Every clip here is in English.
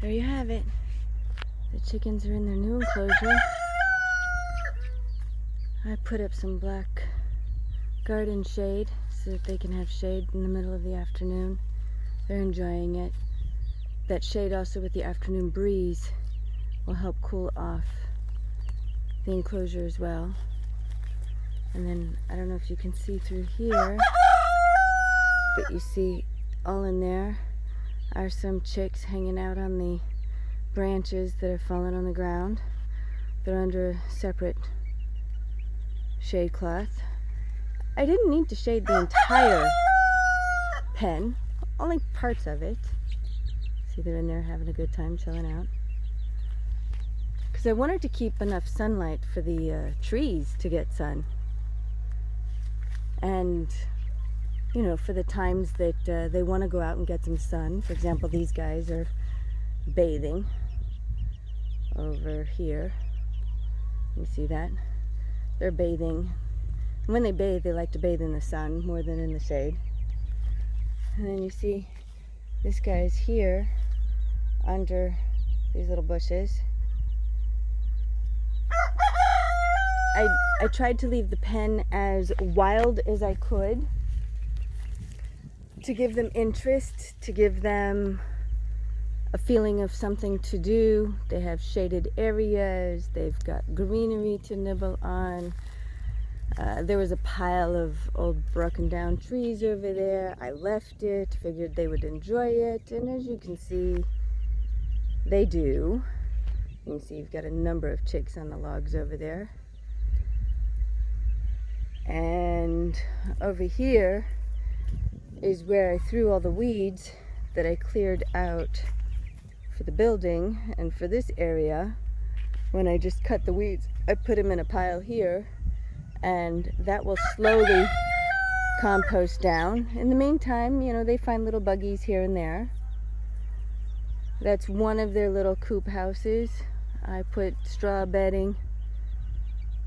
there you have it. The chickens are in their new enclosure. I put up some black garden shade so that they can have shade in the middle of the afternoon. They're enjoying it. That shade also with the afternoon breeze will help cool off the enclosure as well. And then, I don't know if you can see through here, but you see all in there are some chicks hanging out on the branches that are fallen on the ground. They're under a separate shade cloth. I didn't need to shade the entire pen, only parts of it. See, they're in there having a good time chilling out. Because I wanted to keep enough sunlight for the trees to get sun. And, you know, for the times that they want to go out and get some sun. For example, these guys are bathing over here. You see that? They're bathing. And when they bathe, they like to bathe in the sun more than in the shade. And then you see this guy's here under these little bushes. I tried to leave the pen as wild as I could to give them interest, to give them a feeling of something to do. They have shaded areas, they've got greenery to nibble on. There was a pile of old broken down trees over there. I left it, figured they would enjoy it, and as you can see, they do. You can see you've got a number of chicks on the logs over there. And over here is where I threw all the weeds that I cleared out for the building. And for this area, when I just cut the weeds, I put them in a pile here, and that will slowly compost down. In the meantime, you know, they find little buggies here and there. That's one of their little coop houses. I put straw bedding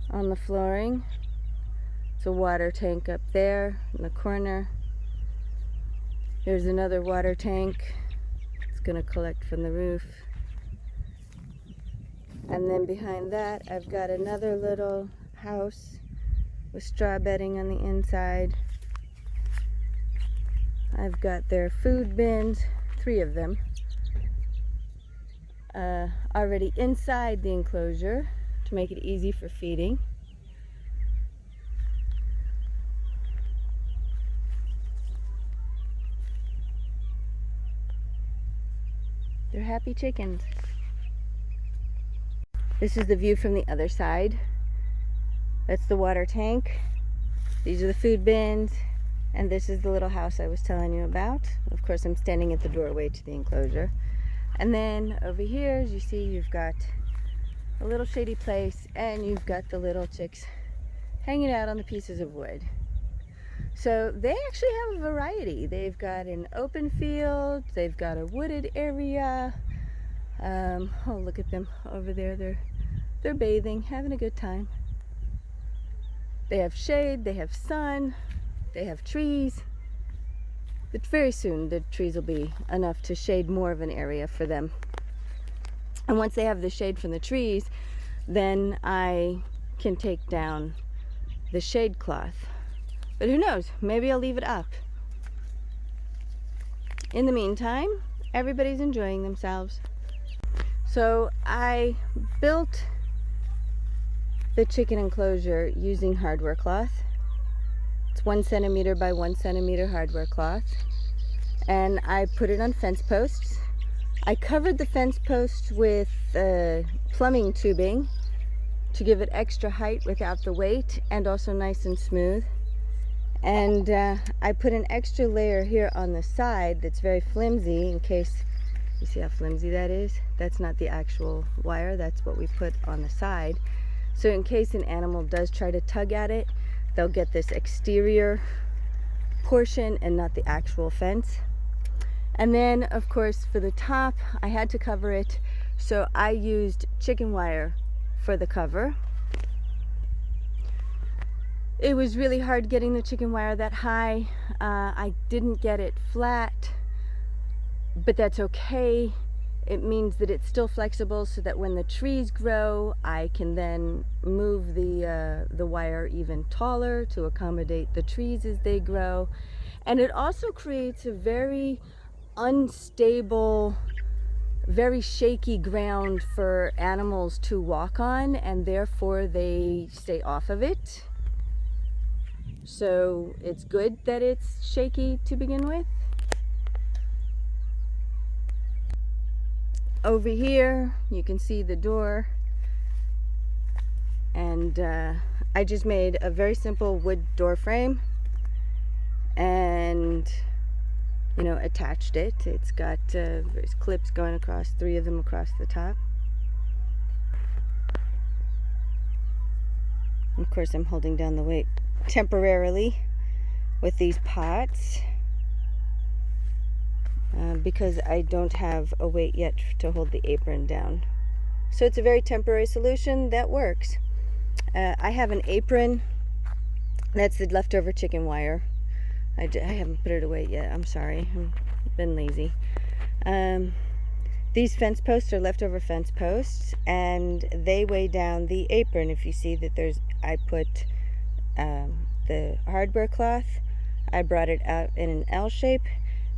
on the flooring. It's a water tank up there in the corner. Here's another water tank. It's going to collect from the roof. And then behind that, I've got another little house with straw bedding on the inside. I've got their food bins, 3 of them, already inside the enclosure to make it easy for feeding. They're happy chickens. This is the view from the other side. That's the water tank. These are the food bins. And this is the little house I was telling you about. Of course, I'm standing at the doorway to the enclosure. And then over here, as you see, you've got a little shady place, and you've got the little chicks hanging out on the pieces of wood. So they actually have a variety. They've got an open field, they've got a wooded area. Oh, look at them over there. They're bathing, having a good time. They have shade, they have sun, they have trees. But very soon the trees will be enough to shade more of an area for them. And once they have the shade from the trees, then I can take down the shade cloth. But who knows, maybe I'll leave it up. In the meantime, everybody's enjoying themselves. So I built the chicken enclosure using hardware cloth. It's 1 centimeter by 1 centimeter hardware cloth. And I put it on fence posts. I covered the fence posts with plumbing tubing to give it extra height without the weight, and also nice and smooth. And I put an extra layer here on the side that's very flimsy, in case, you see how flimsy that is? That's not the actual wire, that's what we put on the side. So in case an animal does try to tug at it, they'll get this exterior portion and not the actual fence. And then, of course, for the top, I had to cover it, so I used chicken wire for the cover. It was really hard getting the chicken wire that high. I didn't get it flat, but that's okay. It means that it's still flexible so that when the trees grow, I can then move the wire even taller to accommodate the trees as they grow. And it also creates a very unstable, very shaky ground for animals to walk on, and therefore they stay off of it. So it's good that it's shaky to begin with. Over here you can see the door, and I just made a very simple wood door frame and attached it. It's got there's clips going across, 3 of them across the top. Of course, I'm holding down the weight temporarily with these pots because I don't have a weight yet to hold the apron down. So it's a very temporary solution that works. I have an apron that's the leftover chicken wire. I haven't put it away yet. I'm sorry. I've been lazy. These fence posts are leftover fence posts, and they weigh down the apron. If you see that I put the hardware cloth, I brought it out in an L shape,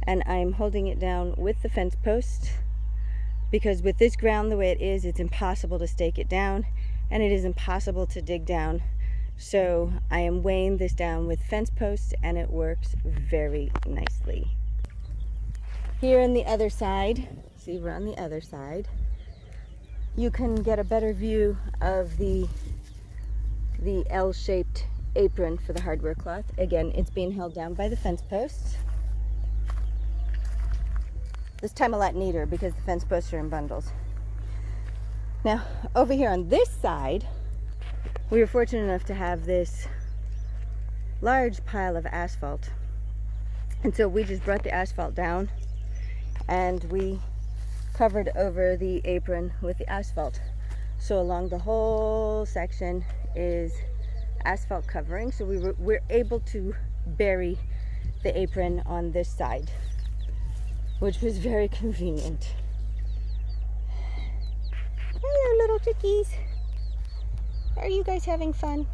and I'm holding it down with the fence post because with this ground the way it is, it's impossible to stake it down, and it is impossible to dig down. So I am weighing this down with fence posts, and it works very nicely. Here on the other side, see, we're on the other side, you can get a better view of the L-shaped apron for the hardware cloth. Again, it's being held down by the fence posts. This time a lot neater because the fence posts are in bundles. Now, over here on this side, we were fortunate enough to have this large pile of asphalt. And so we just brought the asphalt down and we covered over the apron with the asphalt. So along the whole section is asphalt covering. So we're able to bury the apron on this side, which was very convenient. Hello, little chickies. Are you guys having fun?